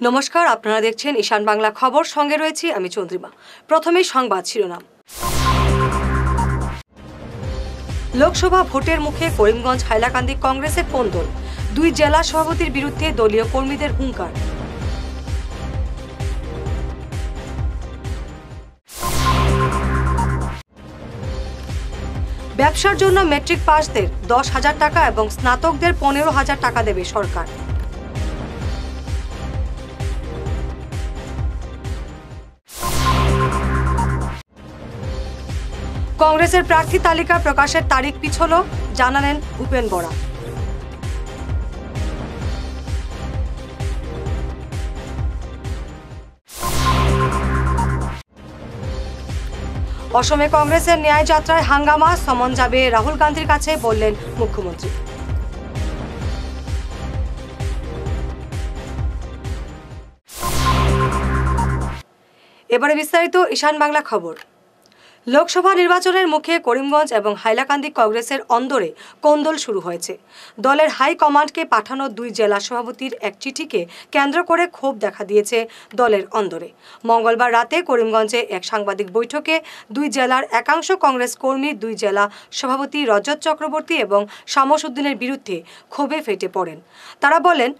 নমস্কার, আপনারা দেখছেন ঈশান বাংলা খবর। সঙ্গে রয়েছি আমি চন্দ্রিমা। প্রথমেই সংবাদ শিরোনাম। লোকসভা ভোটের মুখে করিমগঞ্জ হাইলাকান্দি কংগ্রেসের কোন্দল, দুই জেলা সভাপতির বিরুদ্ধে দলীয় কর্মীদের হুঙ্কার। ব্যবসার জন্য মেট্রিক পাসদের 10,000 টাকা এবং স্নাতকদের 15,000 টাকা দেবে সরকার। কংগ্রেসের প্রার্থী তালিকা প্রকাশের তারিখ পিছল, জানালেন ভূপেন বরা। অসমে কংগ্রেসের ন্যায় যাত্রায় হাঙ্গামা, সমন যাবে রাহুল গান্ধীর কাছে, বললেন মুখ্যমন্ত্রী। এবারে বিস্তারিত ঈশান বাংলা খবর। লোকসভা নির্বাচনের মুখে করিমগঞ্জ এবং হাইলাকান্দি কংগ্রেসের অন্দরে কোন্দল শুরু হয়েছে। দলের হাইকমান্ডকে পাঠানো দুই জেলা সভাপতির এক চিঠিকে কেন্দ্র করে ক্ষোভ দেখা দিয়েছে দলের অন্দরে। মঙ্গলবার রাতে করিমগঞ্জে এক সাংবাদিক বৈঠকে দুই জেলার একাংশ কংগ্রেস কর্মী দুই জেলা সভাপতি রজত চক্রবর্তী এবং শামস উদ্দিনের বিরুদ্ধে ক্ষোভে ফেটে পড়েন। তারা বলেন,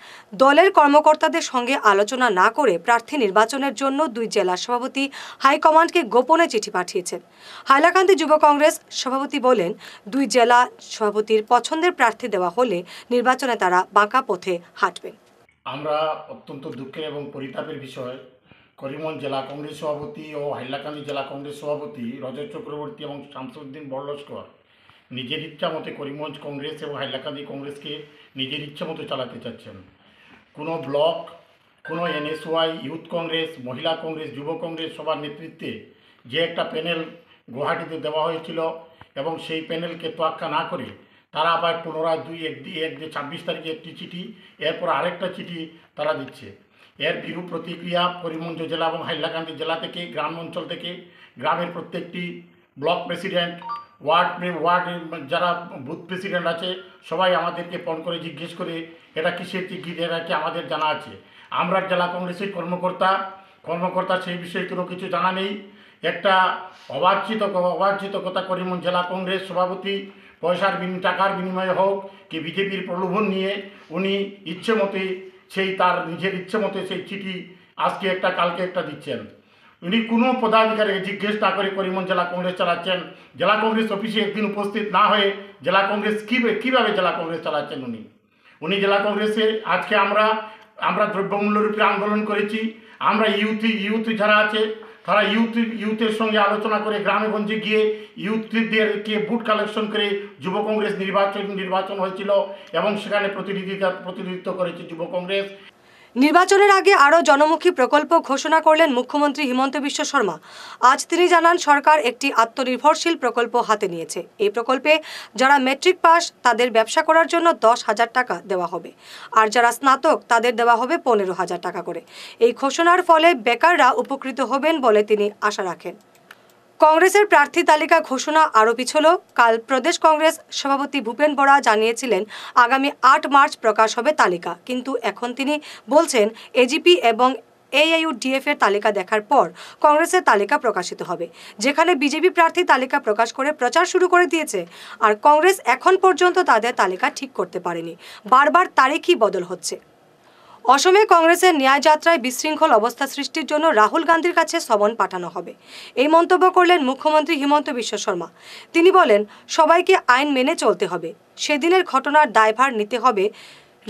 দলের কর্মকর্তাদের সঙ্গে আলোচনা না করে প্রার্থী নির্বাচনের জন্য দুই জেলা সভাপতি হাইকমান্ডকে গোপনে চিঠি পাঠিয়েছেন। হাইলাকান্দি যুব কংগ্রেস সভাপতি বলেন, দুই জেলা সভাপতির পছন্দের প্রার্থী দেওয়া হলে নির্বাচনে তারা বাঁকা পথে হাঁটবেন। আমরা অত্যন্ত দুঃখের এবং পরিতাপের বিষয়, করিমগঞ্জ জেলা কংগ্রেস সভাপতি ও হাইলাকান্দি জেলা কংগ্রেস সভাপতি রজত চক্রবর্তী এবং শামসুদ্দিন বড়লস্কর নিজের ইচ্ছা মতে করিমগঞ্জ কংগ্রেস এবং হাইলাকান্দি কংগ্রেসকে নিজের ইচ্ছা মতো চালাতে চাচ্ছেন। কোনো ব্লক, কোনো এনএসওয়াই, ইউথ কংগ্রেস, মহিলা কংগ্রেস, যুব কংগ্রেস সবার নেতৃত্বে যে একটা প্যানেল গুয়াহাটিতে দেওয়া হয়েছিল এবং সেই প্যানেলকে তোয়াক্কা না করে তারা আবার পুনরায় 26 তারিখে একটি চিঠি, এরপর আরেকটা চিঠি তারা দিচ্ছে। এর বিরূপ প্রতিক্রিয়া করিমগঞ্জ জেলা এবং হাইলাকান্দি জেলা থেকে, গ্রাম অঞ্চল থেকে, গ্রামের প্রত্যেকটি ব্লক প্রেসিডেন্ট, ওয়ার্ড যারা বুথ প্রেসিডেন্ট আছে সবাই আমাদেরকে ফোন করে জিজ্ঞেস করে এটা কিসের চিঠি, এটা কি আমাদের জানা আছে। আমরা জেলা কংগ্রেসের কর্মকর্তা সেই বিষয়ে কোনো কিছু জানা নেই। একটা অবাঞ্ছিত কথা, করিমগঞ্জ জেলা কংগ্রেস সভাপতি টাকার বিনিময়ে হোক কি বিজেপির প্রলোভন নিয়ে উনি ইচ্ছে মতে তার নিজের ইচ্ছে মতে সেই চিঠি আজকে একটা কালকে একটা দিচ্ছেন। উনি কোনো পদাধিকারীকে জিজ্ঞেস না করে করিমগঞ্জ জেলা কংগ্রেস চালাচ্ছেন। জেলা কংগ্রেস অফিসে একদিন উপস্থিত না হয়ে জেলা কংগ্রেস কীভাবে জেলা কংগ্রেস চালাচ্ছেন উনি জেলা কংগ্রেসে। আজকে আমরা দ্রব্যমূল্যের উপরে আন্দোলন করেছি। আমরা ইউথ যারা আছে তারা ইউথের সঙ্গে আলোচনা করে গ্রামে গঞ্জে গিয়ে ইউথদেরকে ভোট কালেকশন করে যুব কংগ্রেস নির্বাচন হয়েছিল এবং সেখানে প্রতিনিধিত্ব করেছে যুব কংগ্রেস। নির্বাচনের আগে আরও জনমুখী প্রকল্প ঘোষণা করলেন মুখ্যমন্ত্রী হিমন্ত বিশ্ব শর্মা। আজ তিনি জানান, সরকার একটি আত্মনির্ভরশীল প্রকল্প হাতে নিয়েছে। এই প্রকল্পে যারা মেট্রিক পাস তাদের ব্যবসা করার জন্য 10,000 টাকা দেওয়া হবে, আর যারা স্নাতক তাদের দেওয়া হবে 15,000 টাকা করে। এই ঘোষণার ফলে বেকাররা উপকৃত হবেন বলে তিনি আশা রাখেন। কংগ্রেসের প্রার্থী তালিকা ঘোষণা আরও পিছল। কাল প্রদেশ কংগ্রেস সভাপতি ভূপেন বরা জানিয়েছিলেন আগামী 8 মার্চ প্রকাশ হবে তালিকা, কিন্তু এখন তিনি বলছেন এজিপি এবং AIUDF এর তালিকা দেখার পর কংগ্রেসের তালিকা প্রকাশিত হবে, যেখানে বিজেপি প্রার্থী তালিকা প্রকাশ করে প্রচার শুরু করে দিয়েছে। আর কংগ্রেস এখন পর্যন্ত তাদের তালিকা ঠিক করতে পারেনি, বারবার তারিখই বদল হচ্ছে। অসমে কংগ্রেসের ন্যায় যাত্রায় বিশৃঙ্খল অবস্থা সৃষ্টির জন্য রাহুল গান্ধীর কাছে সমন পাঠানো হবে, এই মন্তব্য করলেন মুখ্যমন্ত্রী হিমন্ত বিশ্ব শর্মা। তিনি বলেন, সবাইকে আইন মেনে চলতে হবে, সেদিনের ঘটনার দায়ভার নিতে হবে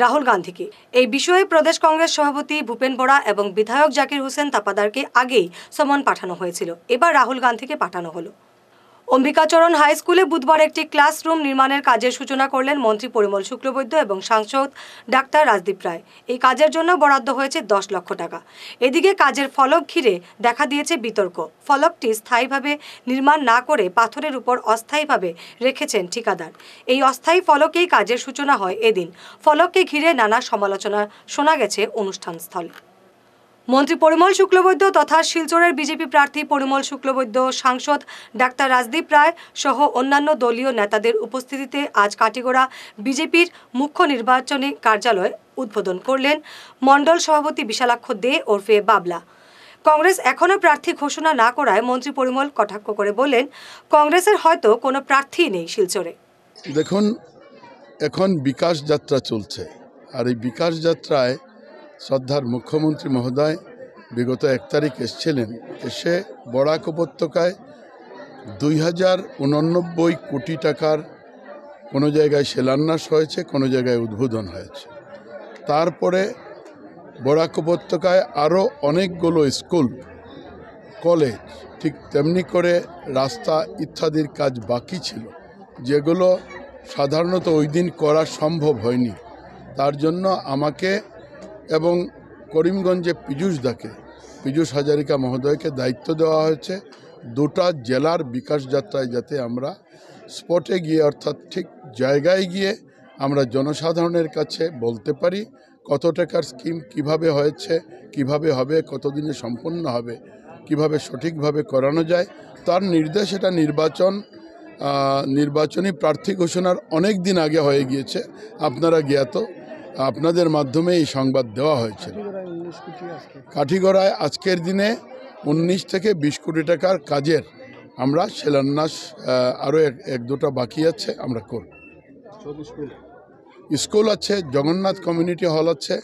রাহুল গান্ধীকে। এই বিষয়ে প্রদেশ কংগ্রেস সভাপতি ভূপেন বরা এবং বিধায়ক জাকির হোসেন তাপাদারকে আগেই সমন পাঠানো হয়েছিল, এবার রাহুল গান্ধীকে পাঠানো হলো। অম্বিকাচরণ হাই স্কুলে বুধবার একটি ক্লাসরুম নির্মাণের কাজের সূচনা করলেন মন্ত্রী পরিমল শুক্লবৈদ্য এবং সাংসদ ডাক্তার রাজদীপ রায়। এই কাজের জন্য বরাদ্দ হয়েছে 10 লক্ষ টাকা। এদিকে কাজের ফলক ঘিরে দেখা দিয়েছে বিতর্ক। ফলকটি স্থায়ীভাবে নির্মাণ না করে পাথরের উপর অস্থায়ীভাবে রেখেছেন ঠিকাদার। এই অস্থায়ী ফলকেই কাজের সূচনা হয় এদিন। ফলককে ঘিরে নানা সমালোচনা শোনা গেছে অনুষ্ঠানস্থলে। মন্ত্রী পরিমল শুক্লবৈদ্য তথা শিলচরের বিজেপি প্রার্থী পরিমল শুক্লবৈদ্য, সাংসদ ডাক্তার রাজদীপ রায় সহ অন্যান্য দলীয় নেতাদের উপস্থিতিতে আজ কাটিগড়া বিজেপির মুখ্য নির্বাচনী কার্যালয়ে উদ্বোধন করলেন মণ্ডল সভাপতি বিশালাক্ষ দে ওরফে বাবলা। কংগ্রেস এখনো প্রার্থী ঘোষণা না করায় মন্ত্রী পরিমল কটাক্ষ করে বললেন, কংগ্রেসের হয়তো কোনো প্রার্থী নেই শিলচরে। দেখুন, এখন বিকাশ যাত্রা চলছে, আর এই বিকাশ যাত্রায় শ্রদ্ধার মুখ্যমন্ত্রী মহোদয় বিগত 1 তারিখ এসেছিলেন। এসে বরাক উপত্যকায় 2089 কোটি টাকার কোনো জায়গায় শিলান্যাস হয়েছে, কোনো জায়গায় উদ্বোধন হয়েছে। তারপরে বরাক উপত্যকায় আরও অনেকগুলো স্কুল, কলেজ, ঠিক তেমনি করে রাস্তা ইত্যাদির কাজ বাকি ছিল, যেগুলো সাধারণত ওই দিন করা সম্ভব হয়নি। তার জন্য আমাকে এবং করিমগঞ্জে পীযূষ হাজারিকা মহোদয়কে দায়িত্ব দেওয়া হয়েছে দুটা জেলার বিকাশ যাত্রায় যাতে আমরা স্পটে গিয়ে, অর্থাৎ ঠিক জায়গায় গিয়ে আমরা জনসাধারণের কাছে বলতে পারি কত টাকার স্কিম কিভাবে হয়েছে, কিভাবে হবে, কতদিনে সম্পন্ন হবে, কিভাবে সঠিকভাবে করানো যায়। তার নির্দেশ এটা নির্বাচনী প্রার্থী ঘোষণার অনেক দিন আগে হয়ে গিয়েছে, আপনারা জ্ঞাত, আপনাদের মাধ্যমে এই সংবাদ দেওয়া হয়েছে। কাঠিগড়ায় আজকের দিনে 19 থেকে 20 কোটি টাকার কাজের আমরা শিলান্যাস, আরও 1-2টা বাকি আছে, আমরা করব। স্কুল আছে, জগন্নাথ কমিউনিটি হল আছে,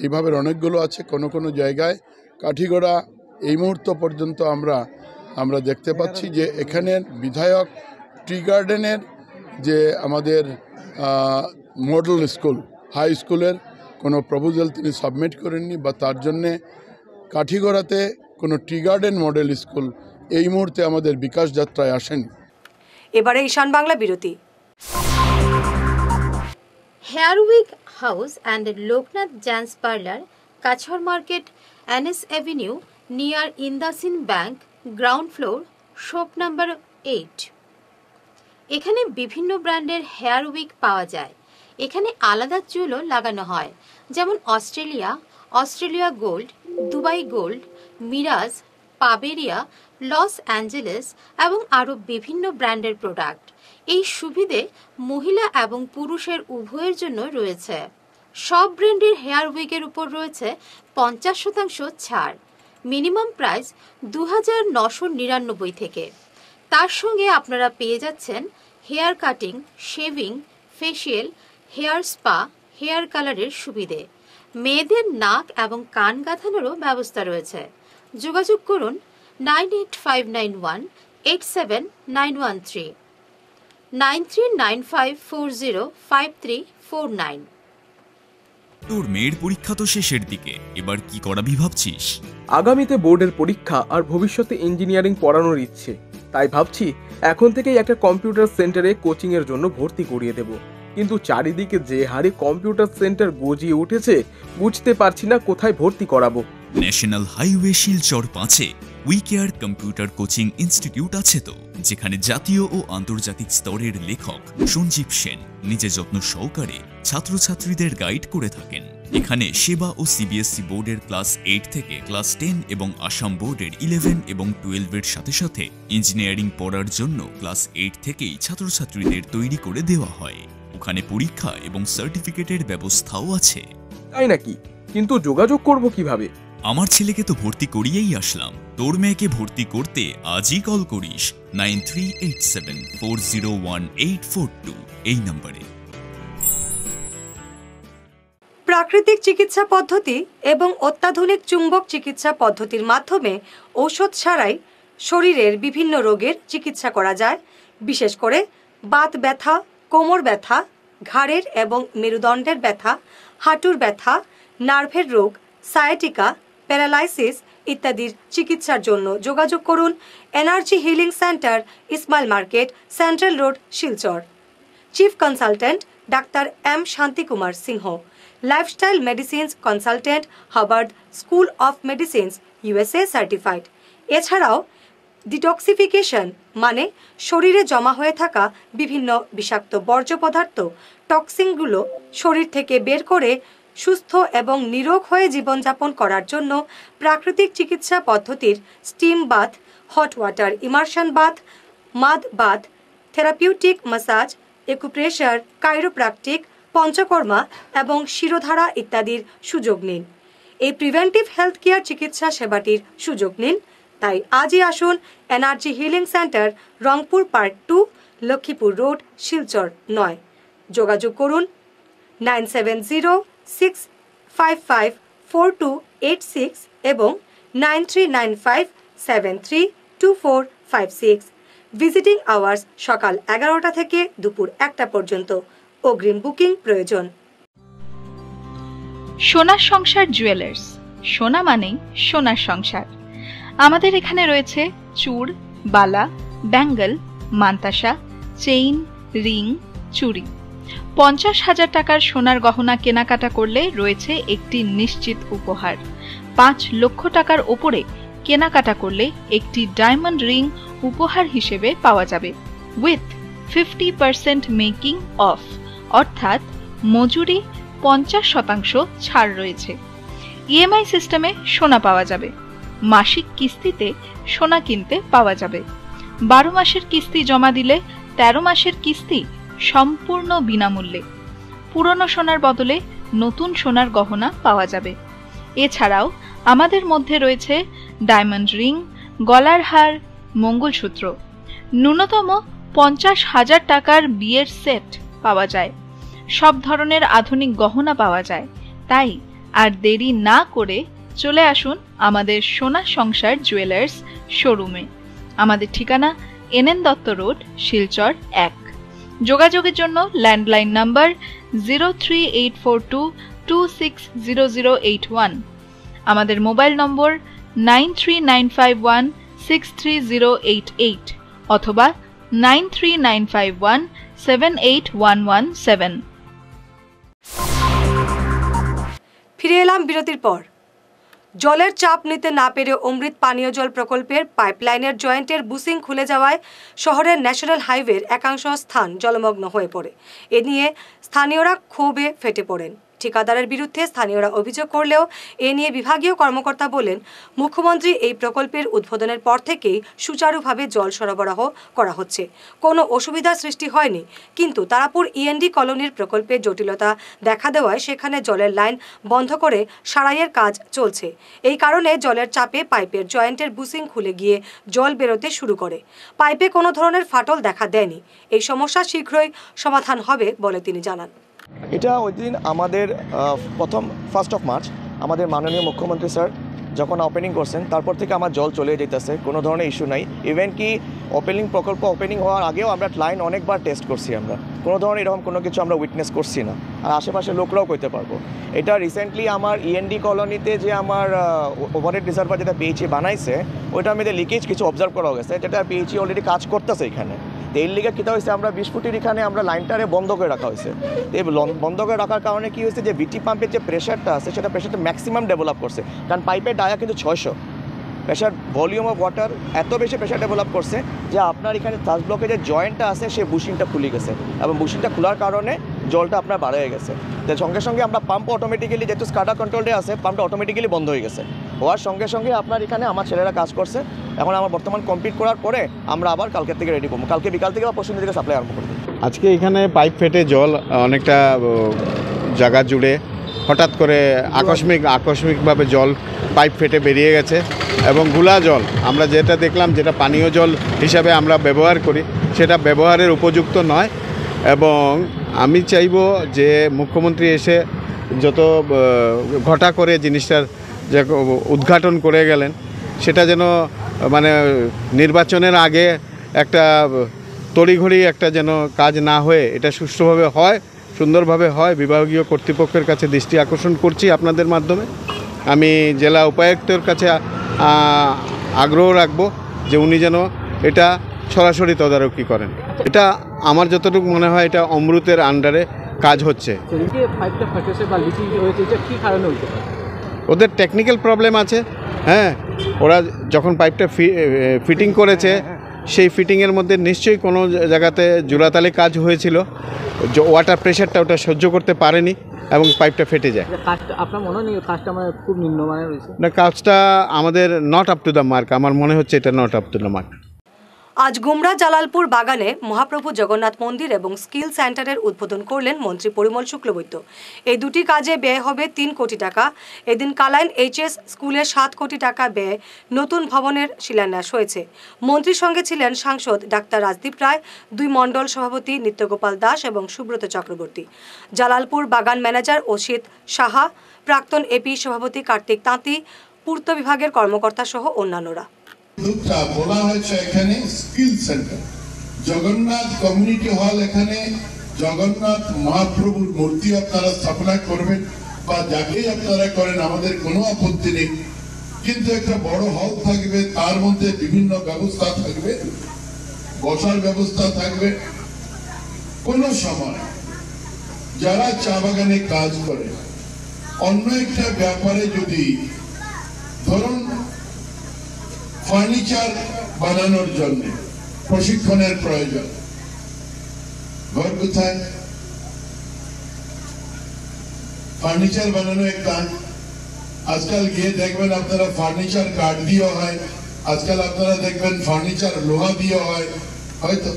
এইভাবে অনেকগুলো আছে। কোনো জায়গায় কাঠিগড়া এই মুহূর্ত পর্যন্ত আমরা দেখতে পাচ্ছি যে এখানের বিধায়ক টি গার্ডেনের যে আমাদের মডেল স্কুল, হাই স্কুলের কোনো প্রপোজাল তিনি সাবমিট করেননি, বা তার জন্যে কাঠিগড়াতে কোনো টি গার্ডেন মডেল স্কুল এই মুহূর্তে আমাদের বিকাশ যাত্রায় আসেনি। এবারে ঈশান বাংলা বিরতি। Hair wig house and Loknath gents parlour, Cachar market, NS avenue, near IndusInd bank, ground floor, shop number 8। এখানে বিভিন্ন ব্র্যান্ডের হেয়ার উইক পাওয়া যায়। এখানে আলাদা চুলও লাগানো হয়, যেমন অস্ট্রেলিয়া গোল্ড, দুবাই গোল্ড, মিরাজ, পাবেরিয়া, লস অ্যাঞ্জেলেস এবং আরও বিভিন্ন ব্র্যান্ডের প্রোডাক্ট। এই সুবিধে মহিলা এবং পুরুষের উভয়ের জন্য রয়েছে। সব ব্র্যান্ডের হেয়ার উইকের উপর রয়েছে 50% ছাড়। মিনিমাম প্রাইস 2999 থেকে। তার সঙ্গে আপনারা পেয়ে যাচ্ছেন hair cutting, shaving, facial, hair spa, hair কালারের সুবিধে। মেয়েদের নাক এবং কান গাঁথানোরও ব্যবস্থা রয়েছে। যোগাযোগ করুন 9859187913, 9395405349। তোর মেয়ের পরীক্ষা তো শেষের দিকে, এবার কি করাবি ভাবছিস? আগামীতে বোর্ডের পরীক্ষা আর ভবিষ্যতে ইঞ্জিনিয়ারিং পড়ানোর ইচ্ছে, তাই ভাবছি এখন থেকেই একটা কম্পিউটার সেন্টারে কোচিং এর জন্য ভর্তি করিয়ে দেব। কিন্তু চারিদিকে যে হারে কম্পিউটার সেন্টার গজিয়ে উঠেছে, বুঝতে পারছি না কোথায় ভর্তি করাবো। ন্যাশনাল হাইওয়ে শিলচর 5-এ উইকেয়ার কম্পিউটার কোচিং ইনস্টিটিউট আছে তো, যেখানে জাতীয় ও আন্তর্জাতিক স্তরের লেখক সঞ্জীব সেন নিজে যত্ন সহকারে ছাত্রছাত্রীদের গাইড করে থাকেন। এখানে সেবা ও CBSE বোর্ডের ক্লাস 8 থেকে ক্লাস 10 এবং আসাম বোর্ডের 11 এবং 12-এর সাথে সাথে ইঞ্জিনিয়ারিং পড়ার জন্য ক্লাস 8 থেকেই ছাত্রছাত্রীদের তৈরি করে দেওয়া হয়। ওখানে পরীক্ষা এবং সার্টিফিকেটের ব্যবস্থাও আছে। তাই নাকি? কিন্তু যোগাযোগ করব কিভাবে? আমার ছেলেকে তো ভর্তি করিয়েই আসলাম, তোর মেয়েকে ভর্তি করতে আজই কল করিস 9387401842 এই নম্বরে। প্রাকৃতিক চিকিৎসা পদ্ধতি এবং অত্যাধুনিক চুম্বক চিকিৎসা পদ্ধতির মাধ্যমে ঔষধ ছাড়াই শরীরের বিভিন্ন রোগের চিকিৎসা করা যায়। বিশেষ করে বাত ব্যথা, কোমর ব্যথা, ঘাড়ের এবং মেরুদণ্ডের ব্যথা, হাঁটুর ব্যথা, নার্ভের রোগ, সায়াটিকা, প্যারালাইসিস ইত্যাদির চিকিৎসার জন্য যোগাযোগ করুন energy healing centre, Ismail market, central road, Silchar. Chief consultant ডাক্তার M. Shantikumar Singha, lifestyle medicines consultant, Harvard school of medicines, USA certified. এছাড়াও ডিটক্সিফিকেশন মানে শরীরে জমা হয়ে থাকা বিভিন্ন বিষাক্ত বর্জ্য পদার্থ, টক্সিনগুলো শরীর থেকে বের করে সুস্থ এবং নিরোগ হয়ে জীবনযাপন করার জন্য প্রাকৃতিক চিকিৎসা পদ্ধতির steam bath, hot water immersion bath, mud bath, therapeutic massage, acupressure, chiropractic, panchakarma এবং শিরোধারা ইত্যাদির সুযোগ নিন। এই প্রিভেন্টিভ হেলথ কেয়ার চিকিৎসা সেবাটির সুযোগ নিন। তাই আজই আসুন energy healing centre, Rangpur part 2, Lakshmipur road, Silchar 9। যোগাযোগ করুন 9706554286 এবং 9395732456। ভিজিটিং আওয়ার্স সকাল 11টা থেকে দুপুর 1টা পর্যন্ত। অগ্রিম বুকিং প্রয়োজন। সোনার সংসার জুয়েলার্স, সোনা মানেই সোনার সংসার। আমাদের এখানে রয়েছে চূড়, বালা, ব্যাঙ্গল, মান্তাসা, চেইন, রিং, চুড়ি। 50,000 টাকার সোনার গহনা কেনাকাটা করলে রয়েছে একটি নিশ্চিত উপহার। 5 লক্ষ টাকার ওপরে কেনাকাটা করলে একটি ডায়মন্ড রিং উপহার হিসেবে পাওয়া যাবে উইথ 50% মেকিং অফ, অর্থাৎ মজুরি 50% ছাড় রয়েছে। ইএমআই সিস্টেমে সোনা পাওয়া যাবে। মাসিক কিস্তিতে সোনা কিনতে পাওয়া যাবে। 12 মাসের কিস্তি জমা দিলে 13 মাসের কিস্তি সম্পূর্ণ বিনামূল্যে। পুরনো সোনার বদলে নতুন সোনার গহনা পাওয়া যাবে। এছাড়াও আমাদের মধ্যে রয়েছে ডায়মন্ড রিং, গলার হার, মঙ্গলসূত্র। ন্যূনতম 50,000 টাকার বিয়ের সেট পাওয়া যায়। সব ধরনের আধুনিক গহনা পাওয়া যায়। তাই আর দেরি না করে চলে আসুন আমাদের সোনা সংসার জুয়েলার্স শোরুমে। আমাদের ঠিকানা NN দত্ত রোড, শিলচর 1। যোগাযোগের জন্য ল্যান্ডলাইন নাম্বার 03842260081, আমাদের মোবাইল নম্বর 9395163088 অথবা 9395178117। ফিরে এলাম বিরতির পর। জলের চাপ নিতে না পেরে অমৃত পানীয় জল প্রকল্পের পাইপলাইনের জয়েন্টের বুসিং খুলে যাওয়ায় শহরের ন্যাশনাল হাইওয়ের একাংশ স্থান জলমগ্ন হয়ে পড়ে। এ নিয়ে স্থানীয়রা ক্ষোভে ফেটে পড়েন। ঠিকাদারের বিরুদ্ধে স্থানীয়রা অভিযোগ করলেও এ নিয়ে বিভাগীয় কর্মকর্তা বলেন, মুখ্যমন্ত্রী এই প্রকল্পের উদ্বোধনের পর থেকেই সুচারুভাবে জল সরবরাহ করা হচ্ছে, কোনো অসুবিধার সৃষ্টি হয়নি। কিন্তু তারাপুর END কলোনির প্রকল্পে জটিলতা দেখা দেওয়ায় সেখানে জলের লাইন বন্ধ করে সারাইয়ের কাজ চলছে। এই কারণে জলের চাপে পাইপের জয়েন্টের বুসিং খুলে গিয়ে জল বেরোতে শুরু করে। পাইপে কোনো ধরনের ফাটল দেখা দেয়নি। এই সমস্যা শীঘ্রই সমাধান হবে বলে তিনি জানান। এটা ওই দিন আমাদের প্রথম 1 মার্চ আমাদের মাননীয় মুখ্যমন্ত্রী স্যার যখন ওপেনিং করছেন, তারপর থেকে আমার জল চলে যেতেছে, কোনো ধরনের ইস্যু নাই। ইভেন কি প্রকল্প ওপেনিং হওয়ার আগেও আমরা লাইন অনেকবার টেস্ট করছি, আমরা কোনো ধরনের এরকম কোনো কিছু আমরা উইটনেস করছি না। আর আশেপাশের লোকরাও কইতে পারবো। এটা রিসেন্টলি আমার END কলোনিতে যে আমার ওভারহেড রিজার্ভার যেটা PHE বানাইছে, ওইটার মধ্যে লিকেজ কিছু অবজার্ভ করা গেছে, যেটা PHE অলরেডি কাজ করতেছে এখানে। তো এর লিগে কীটা হয়েছে, আমরা 20 ফুটের এখানে আমরা লাইনটারে বন্ধ করে রাখা হয়েছে। তো এই বন্ধ করে রাখার কারণে কী হয়েছে, যে VT পাম্পের যে প্রেশারটা আছে সেটা প্রেশারটা ম্যাক্সিমাম ডেভেলপ করছে। কারণ পাইপের ডায়া কিন্তু 600 প্রেশার, ভলিউম অফ ওয়াটার এত বেশি প্রেশার ডেভেলপ করছে যে আপনার এখানে থার্ড ব্লকে যে জয়েন্টটা আছে সেই বুশিংটা খুলে গেছে, এবং বুশিংটা খোলার কারণে জলটা আপনার বাড়ে গেছে। তো সঙ্গে সঙ্গে আমরা পাম্প অটোমেটিক্যালি, যেহেতু স্কাডা কন্ট্রোলটা আছে, পাম্পটা অটোমেটিক্যালি বন্ধ হয়ে গেছে। হওয়ার সঙ্গে সঙ্গে আপনার এখানে আমার ছেলেরা কাজ করছে। এখন আমার বর্তমান কমপ্লিট করার পরে আমরা আবার কালকের থেকে রেডি করবো, কালকে বিকাল থেকে বা পরশু থেকে সাপ্লাই আরম্ভ করবো। আজকে এখানে পাইপ ফেটে জল অনেকটা জায়গা জুড়ে হঠাৎ করে আকস্মিকভাবে জল পাইপ ফেটে বেরিয়ে গেছে, এবং গুলা জল আমরা যেটা দেখলাম, যেটা পানীয় জল হিসাবে আমরা ব্যবহার করি, সেটা ব্যবহারের উপযুক্ত নয়। এবং আমি চাইব যে মুখ্যমন্ত্রী এসে যত ঘটা করে জিনিসটার যে উদ্ঘাটন করে গেলেন, সেটা যেন মানে নির্বাচনের আগে একটা তড়িঘড়ি একটা যেন কাজ না হয়ে এটা সুষ্ঠুভাবে হয়, সুন্দরভাবে হয়। বিভাগীয় কর্তৃপক্ষের কাছে দৃষ্টি আকর্ষণ করছি আপনাদের মাধ্যমে। আমি জেলা উপায়ুক্তের কাছে আগ্রহ রাখব যে উনি যেন এটা সরাসরি তদারকি করেন। এটা আমার যতটুকু মনে হয় এটা অমৃতের আন্ডারে কাজ হচ্ছে। ওদের টেকনিক্যাল প্রবলেম আছে, হ্যাঁ। ওরা যখন পাইপটা ফিটিং করেছে, সেই ফিটিংয়ের মধ্যে নিশ্চয়ই কোনো জায়গাতে জোড়াতালে কাজ হয়েছিল, ওয়াটার প্রেশারটা ওটা সহ্য করতে পারেনি এবং পাইপটা ফেটে যায়। আপনার মনে হয় কাজটা মানে খুব নিম্নমানের হয়েছে? না, কাজটা আমাদের not up to the mark. আমার মনে হচ্ছে এটা not up to the mark. আজ গুমরা জালালপুর বাগানে মহাপ্রভু জগন্নাথ মন্দির এবং স্কিল সেন্টারের উদ্বোধন করলেন মন্ত্রী পরিমল শুক্লবৈদ্য। এই দুটি কাজে ব্যয় হবে 3 কোটি টাকা। এদিন কালাইন এইচএস স্কুলে 7 কোটি টাকা ব্যয় নতুন ভবনের শিলান্যাস হয়েছে। মন্ত্রীর সঙ্গে ছিলেন সাংসদ ডাক্তার রাজদীপ রায়, 2 মণ্ডল সভাপতি নিত্যগোপাল দাস এবং সুব্রত চক্রবর্তী, জালালপুর বাগান ম্যানেজার অসিত সাহা, প্রাক্তন এপি সভাপতি কার্তিক তাঁতি, পূর্ত বিভাগের কর্মকর্তা সহ অন্যান্যরা। দুটা বলা হয়েছে এখানে skill centre, Jagannath community hall, এখানে জগন্নাথ মহাপ্রভুর মূর্তি আপনারা স্থাপনা করবেন বা যাকেই আপনারা করেন, আমাদের কোনো আপত্তি নেই, কিন্তু একটা বড় হল থাকবে, তার মধ্যে বিভিন্ন ব্যবস্থা থাকবে, বসার ব্যবস্থা থাকবে। কোন সময় যারা চা বাগানে কাজ করে অন্য একটা ব্যাপারে যদি ধরুন ফার্নিচার বানানোর জন্য প্রশিক্ষণের প্রয়োজন, ঘর কোথায়? ফার্নিচার বানানো এক কাজ। আজকাল গিয়ে দেখবেন আপনারা ফার্নিচার কাঠ দিয়ে হয়, আজকাল আপনারা দেখবেন ফার্নিচার লোহা দিয়ে হয়, হয়তো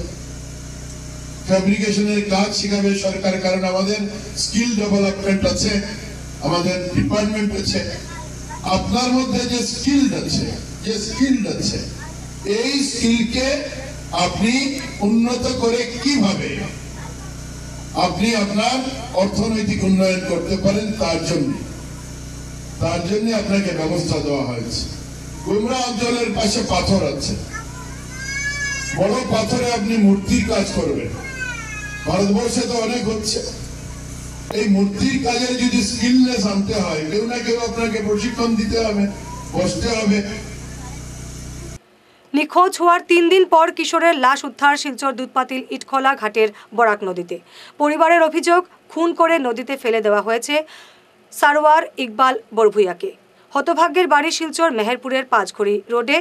ফ্যাব্রিকেশনের কাজ শিখাবে সরকার, কারণ আমাদের স্কিল ডেভেলপমেন্ট আছে, আমাদের ডিপার্টমেন্ট আছে। আপনার মধ্যে যে স্কিল আছে এই স্কিলকে আপনি উন্নত করে কিভাবে আপনি আপনার অর্থনৈতিক উন্নয়ন করতে পারেন, তার জন্য আপনাকে ব্যবস্থা দেওয়া হয়েছে। গুমরা অঞ্চলের পাশে পাথর আছে, বড় পাথরে আপনি মূর্তির কাজ করবেন। ভারতবর্ষে তো অনেক হচ্ছে। এই মূর্তির কাজের যদি স্কিলনেস আনতে হয়, কেউ না কেউ আপনাকে প্রশিক্ষণ দিতে হবে, বসতে হবে। নিখোঁজ হওয়ার 3 দিন পর কিশোরের লাশ উদ্ধার শিলচর দুধপাতিল ইটখোলা ঘাটের বরাক নদীতে। পরিবারের অভিযোগ, খুন করে নদীতে ফেলে দেওয়া হয়েছে সারওয়ার ইকবাল বরভুইয়াকে। হতভাগ্যের বাড়ি শিলচর মেহেরপুরের পাঁচঘড়ি রোডে।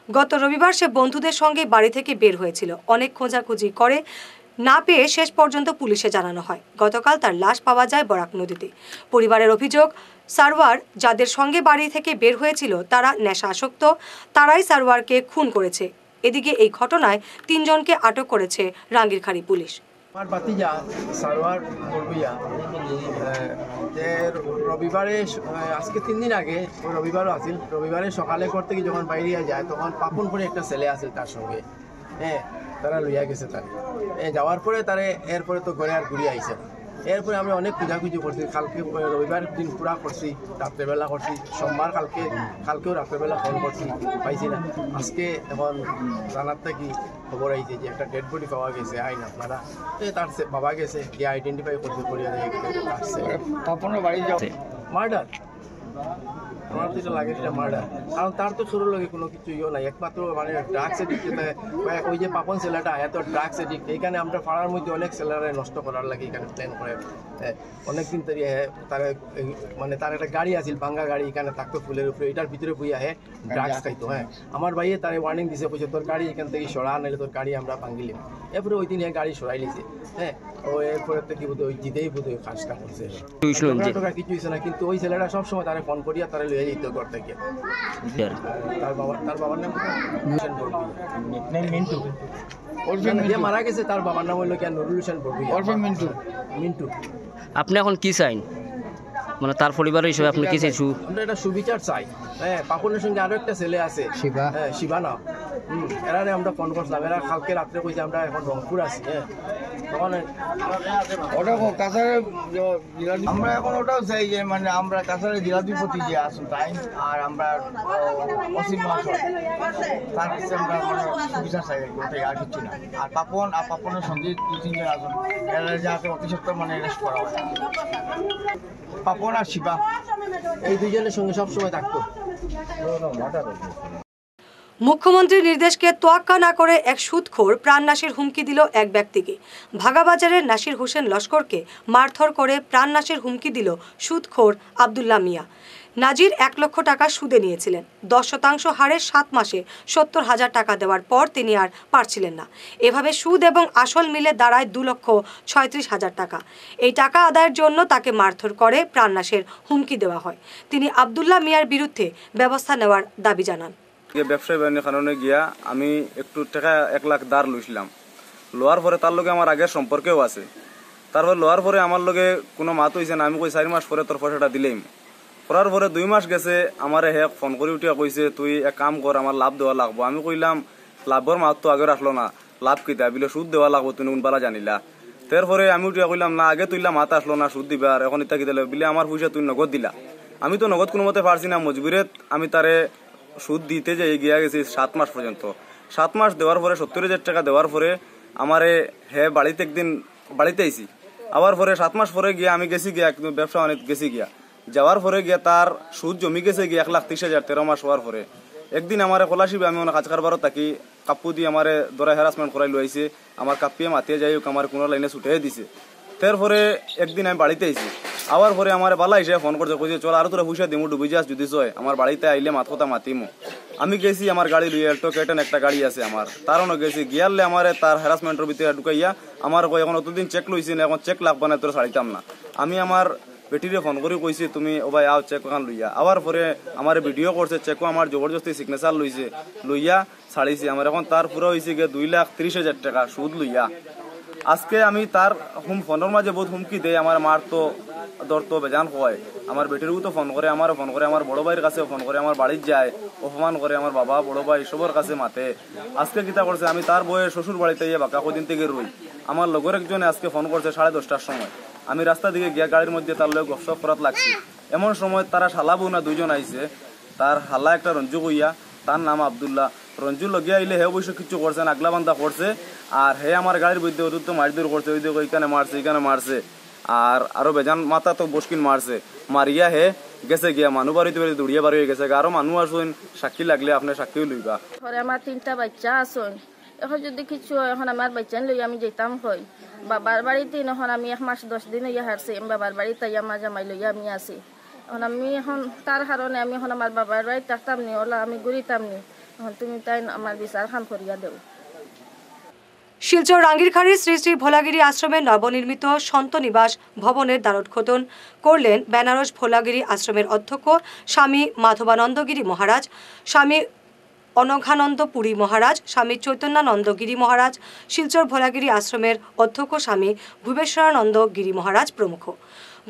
গত রবিবার সে বন্ধুদের সঙ্গে বাড়ি থেকে বের হয়েছিল। অনেক খোঁজাখুঁজি করে না পেয়ে শেষ পর্যন্ত পুলিশে জানানো হয়। গতকাল তার লাশ পাওয়া যায় বরাক নদীতে। পরিবারের অভিযোগ, সারওয়ার যাদের সঙ্গে বাড়ি থেকে বের হয়েছিল তারা নেশাসক্ত, তারাই সারওয়ারকে খুন করেছে। এদিকে এই ঘটনায় 3 জনকে আটক করেছে রাঙ্গিরখাড়ি পুলিশ। আমার ভাতিজা সারওয়ার বরভুইয়া রবিবারে, আজকে 3 দিন আগে রবিবারও আসিল। রবিবারে সকালে করতে গিয়ে যখন বাইরে যায় তখন পাপন করে একটা ছেলে আসিল তার সঙ্গে, তারা লইয়া গেছে তারে। যাওয়ার পরে তারে এরপরে তো ঘরে আর ঘুরিয়ে আইসে। এরপরে আমরা অনেক খুঁজাখুঁজি করছি, কালকে রবিবার দিন পুরা করছি, রাত্রেবেলা করছি, সোমবার কালকেও রাত্রেবেলা ফোন করছি, পাইছি না। আজকে এখন জানার থেকে খবর আইছে যে একটা ডেড বডি পাওয়া গেছে। আইন আপনারা তার বাবা গেছে গিয়ে আইডেন্টিফাই করতে করিয়া আসছে। পাপনের বাড়ি যাচ্ছে মার্ডার, আমার তো এটা লাগে এটা মার্ডার, কারণ তার তো শুরুর লগে কোনো কিছু ইয়ে নাই, একমাত্র মানে ড্রাগস এডিক্ট। ওই যে পাপন ছেলেটা এত ড্রাগস এডিক্ট, এইখানে আমরা পাড়ার মধ্যে অনেক ছেলেরা নষ্ট করার লাগে এখানে প্ল্যান করে। অনেকদিন ধরে তার মানে তার একটা গাড়ি আছিল, ভাঙ্গা গাড়ি, এখানে থাকতো ফুলের উপরে, এটার ভিতরে বইয়া ড্রাগস খাইতো। আমার ভাইয়ে তার ওয়ার্নিং দিছে, বলছে তোর গাড়ি এখান থেকে সরা, নাহলে তোর গাড়ি আমরা ভাঙ্গিলাম। এরপরে ওই দিন গাড়ি সরাই লিছে। ও এরপরে তো কি বোধ ওই জিতেই বোধ কাজটা করছে, কিছু হয়েছে না। কিন্তু ওই ছেলেটা সবসময় তারা ফোন করিয়া তারা লইয়া যেত ঘর থেকে। তার বাবার নাম মিন্টু, যে মারা গেছে তার বাবার নাম হইল কি নুরুল হোসেন বরভুইয়া, মিন্টু। আপনি এখন কি চাইন, মানে তার পরিবারের হিসেবে আপনি কি চাইছু? আমরা এটা সুবিচার চাই। পাপনের সঙ্গে আরো একটা ছেলে আছে শিবা নাম, এরারে আমরা ফোন করছিলাম। এরা কালকে রাত্রে কইছে আমরা এখন রংপুর আছি। তখন আমরা এখন ওটাও চাই যে মানে আমরা কাছাড়ের জেলাধিপতি যে আসুন তাই, আর আমরা অসীম মহাশয় তার কাছে আমরা মানে সুবিচার চাই, ওটাই আর কিছু না। আর পাপনের সঙ্গে 2-3 জন আসুন, এরা যাতে অতি সত্ত্বর মানে অ্যারেস্ট করা হয়। পাপন আর শিবা এই 2 জনের সঙ্গে সবসময় থাকতো। মুখ্যমন্ত্রীর নির্দেশকে তোয়াক্কা না করে এক সুদখোর প্রাণনাশের হুমকি দিল এক ব্যক্তিকে। ভাগাবাজারের নাসির হোসেন লস্করকে মারধর করে প্রাণনাশের হুমকি দিল সুদখোর আব্দুল্লাহ মিয়া। নাজির 1 লক্ষ টাকা সুদে নিয়েছিলেন। 10% হারে 7 মাসে 70,000 টাকা দেওয়ার পর তিনি আর পারছিলেন না। এভাবে সুদ এবং আসল মিলে দাঁড়ায় 2,36,000 টাকা। এই টাকা আদায়ের জন্য তাকে মারধর করে প্রাণনাশের হুমকি দেওয়া হয়। তিনি আব্দুল্লাহ মিয়ার বিরুদ্ধে ব্যবস্থা নেওয়ার দাবি জানান। ব্যবসায়ী বাহিনীর কারণে গিয়া আমি একটু টাকা 1 লাখ ধার লইছিলাম। লোয়ার পরে তার লগে আমার আগের সম্পর্কেও আছে। তারপর লোয়ার পরে আমার লগে কোনো মাত হয়েছে না। আমি কই 4 মাস পরে তোর পয়সাটা দিলেই। করার পরে 2 মাস গেছে, আমারে হে ফোন করে উঠিয়া কইছে তুই এক কাম কর, আমার লাভ দেওয়া লাগবো। আমি কইলাম লাভের মাত তো আগে রাখলো না, লাভ কিতা বিলে সুদ দেওয়া লাগবো, তুমি উনবালা জানিলা। তারপরে আমি উঠিয়া কইলাম না আগে তুইলা মাত আসলো না সুদ দিবা, আর এখন ইতা কিতা বিলে আমার পয়সা তুই নগদ দিলা। আমি তো নগদ কোনো মতে পারছি না, মজবুরে আমি তারে সুদ দিতে যাই গিয়া গেছি 7 মাস পর্যন্ত। 7 মাস দেওয়ার পরে 70,000 টাকা দেওয়ার পরে আমারে হে বাড়িতে একদিন বাড়িতে আইছি। আবার পরে 7 মাস পরে গিয়া আমি গেছি গিয়া একদম ব্যবসা বাণিজ্য গেছি গিয়া, যাওয়ার পরে গিয়া তার সুদ জমি গেছে গিয়া 1,30,000 13 মাস হওয়ার পরে। একদিন আমার কলাশিবে আমি কাজ কারবারত থাকি, কাপু দিয়ে আমার দরা হ্যারাসমেন্ট করাই লইছে, আমার কাপিয়ে মাতিয়ে যাই হোক আমার কোনো লাইনে ছুটে দিছে। তারপরে একদিন আমি বাড়িতে আইছি, আবার পরে আমার বালা হিসেবে ফোন করছে, কইছে চল আর তোরা পয়সা দিমু ডুবি যাস যদি চয়, আমার বাড়িতে আইলে মাত কথা মাতিমু। আমি গেছি, আমার গাড়ি লইয়া এল্টো কেটেন একটা গাড়ি আছে আমার, তারও গেছি গিয়ারলে আমার তার হ্যারাসমেন্টের ভিতরে ঢুকাইয়া আমার কই এখন অতদিন চেক লইছি না, এখন চেক লাগবে না, তোরা ছাড়িতাম না। আমি আমার বেটিরে ফোন করে কইছি তুমি ও ভাই আও চেক ওখান লইয়া। আবার পরে আমার ভিডিও করছে, চেকও আমার জবরদস্তি সিগনেচার লইছে, লইয়া ছাড়িছি। আমার এখন তার পুরো হয়েছে গিয়ে 2,30,000 টাকা সুদ লইয়া। আজকে আমি তার ফোনের মাঝে বহুত হুমকি দেয়, আমার মার তো ধরতো বেজান হয়, আমার বেটিরও তো ফোন করে, আমারও ফোন করে, আমার বড় ভাইয়ের কাছে ফোন করে, আমার বাড়ির যায় অপমান করে, আমার বাবা বড় ভাই সবার কাছে মাতে। আজকে কিতা করছে, আমি তার বয়ে শ্বশুর বাড়িতে গিয়ে বাঁকা কদিন থেকে রই। আমার লগর একজনে আজকে ফোন করছে 10:30টার সময়, আমি রাস্তা দিকে গিয়া গাড়ির মধ্যে তার লোক গপসপ করাত লাগছি। এমন সময় তারা শালা বউ না 2জন আইছে, তার হালা একটা রঞ্জু কইয়া, তার নাম আবদুল্লাহ। রঞ্জু লগিয়া আইলে হে অবশ্য কিছু করছে না, আগলা বান্ধা করছে, আর হে আমার গাড়ির মধ্যে অদূর মারদুর করছে, ওই দেখো এখানে মারছে এখানে মারছে, আর আরো বেজান মাথা তো বসকিন মারছে। মারিয়া হে গেছে গিয়া মানুষ বাড়িতে বাড়িতে দৌড়িয়া বাড়ি হয়ে গেছে। আরো মানুষ আসুন, সাক্ষী লাগলে আপনি সাক্ষীও লইবা। আমার 3টা বাচ্চা আসুন, এখন যদি কিছু এখন আমার বাচ্চা লই আমি যেতাম হই বাবার বাড়িতে। এখন আমি 1 মাস 10 দিন ইয়া হারছি, বাবার বাড়িতে আমার জামাই লইয়া আমি আছি। এখন আমি এখন তার কারণে আমি এখন আমার বাবার বাড়িতে থাকতাম নি, ওলা আমি ঘুরিতাম নি। এখন তুমি তাই আমার বিচার খান করিয়া দেও। শিলচর রাঙ্গিরখাড়ির শ্রী শ্রী ভোলাগিরি আশ্রমের নবনির্মিত সন্ত নিবাস ভবনের দ্বারোদ্ঘাটন করলেন বেনারস ভোলাগিরি আশ্রমের অধ্যক্ষ স্বামী মাধবানন্দ গিরি মহারাজ, স্বামী অনঘানন্দ পুরী মহারাজ, স্বামী চৈতন্যানন্দ গিরি মহারাজ, শিলচর ভোলাগিরি আশ্রমের অধ্যক্ষ স্বামী ভুবেশ্বরানন্দ গিরি মহারাজ প্রমুখ।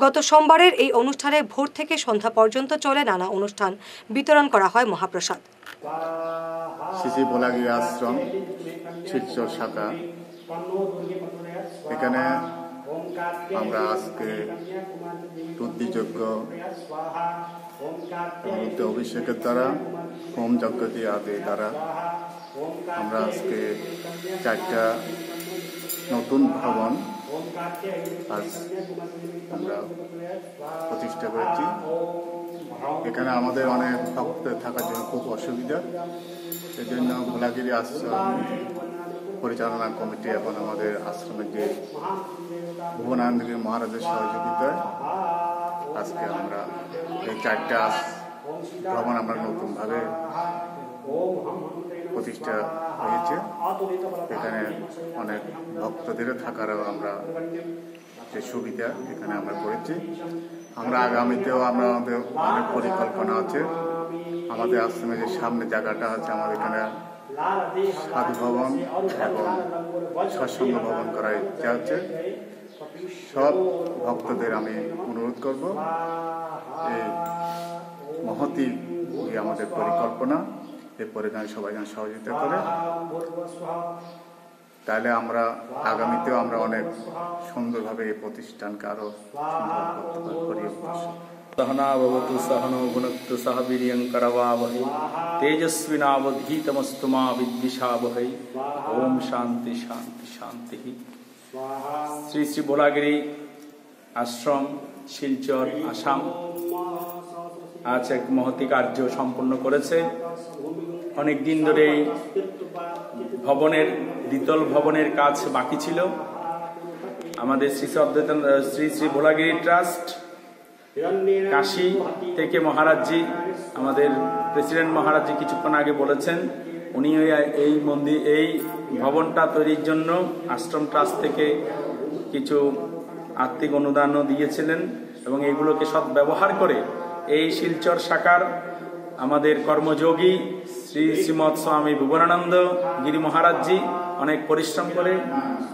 গত সোমবারের এই অনুষ্ঠানে ভোর থেকে সন্ধ্যা পর্যন্ত চলে নানা অনুষ্ঠান, বিতরণ করা হয় মহাপ্রসাদ। শ্রী শ্রী ভোলাগিরি আশ্রম শিলচর শাখা, এখানে আমরা আজকে রুদ্রযজ্ঞ অভিষেকের দ্বারা হোম যজ্ঞ দিয়ে আদি দ্বারা আমরা আজকে 4টা নতুন ভবন আজ আমরা প্রতিষ্ঠা করেছি। এখানে আমাদের অনেক ভক্ত থাকার জন্য খুব অসুবিধা, এজন্য ভোলাগিরি আশ্রম পরিচালনা কমিটি এবং আমাদের আশ্রমের যে ভুবনানন্দগিরি মহারাজের সহযোগিতায় আজকে আমরা এই 4টা ভবন আমরা নতুনভাবে প্রতিষ্ঠা হয়েছে। এখানে অনেক ভক্তদের থাকারও আমরা যে সুবিধা এখানে আমরা করেছি। আমরা আগামীতেও আমাদের অনেক পরিকল্পনা আছে। আমাদের আশ্রমের যে সামনে জায়গাটা আছে, আমাদের এখানে সাধু ভবন এবং সৎসঙ্গ ভবন করার ইচ্ছা আছে। সব ভক্তদের আমি অনুরোধ করব, এই মহতি আমাদের পরিকল্পনা, এই পরিকল্পনায় সবাই যেন সহযোগিতা করে, তাহলে আমরা আগামীতেও আমরা অনেক সুন্দরভাবে এই প্রতিষ্ঠানকে আরো সুন্দর করতে পারি। सहनावतु सहनो भुनक्तु सह वीर्यं करवावहै तेजस्विनावधीतमस्तु मा विद्विषावहै। ओम शांति शांति शांति। শ্রী শ্রী ভোলাগিরি আশ্রম শিলচর আসাম আজ এক মহতি কার্য সম্পন্ন করেছে। অনেক দিন ধরে ভবনের দ্বিতল ভবনের কাজ বাকি ছিল। আমাদের শ্রী শ্রী ভোলাগিরি ট্রাস্ট কাশী থেকে মহারাজজি, আমাদের প্রেসিডেন্ট মহারাজজি কিছুক্ষণ আগে বলেছেন, উনি এই মন্দির এই ভবনটা তৈরির জন্য আশ্রম ট্রাস্ট থেকে কিছু আর্থিক অনুদানও দিয়েছিলেন এবং এইগুলোকে সদ্ব্যবহার করে এই শিলচর শাখার আমাদের কর্মযোগী শ্রীমৎ স্বামী ভুবনানন্দ গিরি মহারাজজি অনেক পরিশ্রম করে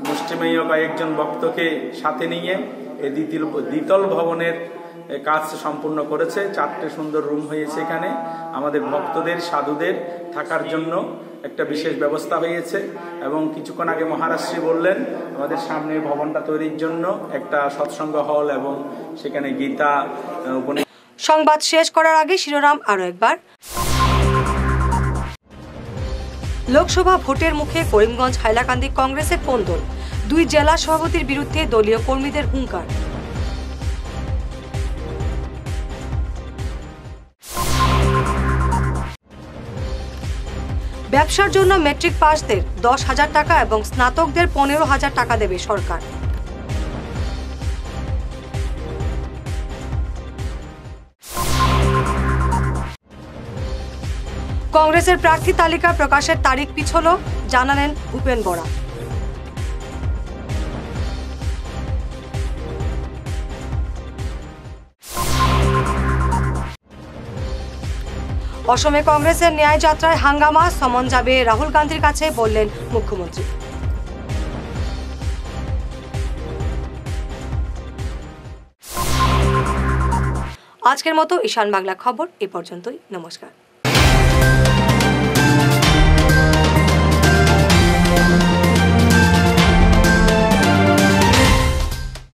মুষ্টিমেয় কয়েকজন ভক্তকে সাথে নিয়ে এই দ্বিতল ভবনের কাজ সম্পূর্ণ করেছে। 4টে সুন্দর রুম হয়েছে এখানে। আমাদের ভক্তদের সাধুদের থাকার জন্য একটা বিশেষ ব্যবস্থা হয়েছে এবং কিছুক্ষণ আগে মহারাজশ্রী বললেন আমাদের সামনে ভবনটা তৈরির জন্য একটা সৎসঙ্গ হল এবং সেখানে গীতা সংবাদ শেষ করার আগে শিরোনাম আরো একবার। লোকসভা ভোটের মুখে করিমগঞ্জ হাইলাকান্দি কংগ্রেসের কোন্দল, 2 জেলা সভাপতির বিরুদ্ধে দলীয় কর্মীদের হুঙ্কার। ব্যবসার জন্য মেট্রিক পাসদের 10,000 টাকা এবং স্নাতকদের 15,000 টাকা দেবে সরকার। কংগ্রেসের প্রার্থী তালিকা প্রকাশের তারিখ পিছল, জানালেন ভূপেন বরা। অসমে কংগ্রেসের ন্যায় যাত্রায় হাঙ্গামা, সমন যাবে রাহুল গান্ধীর কাছে, বললেন মুখ্যমন্ত্রী। আজকের মতো ঈশান বাংলা খবর এ পর্যন্তই। নমস্কার।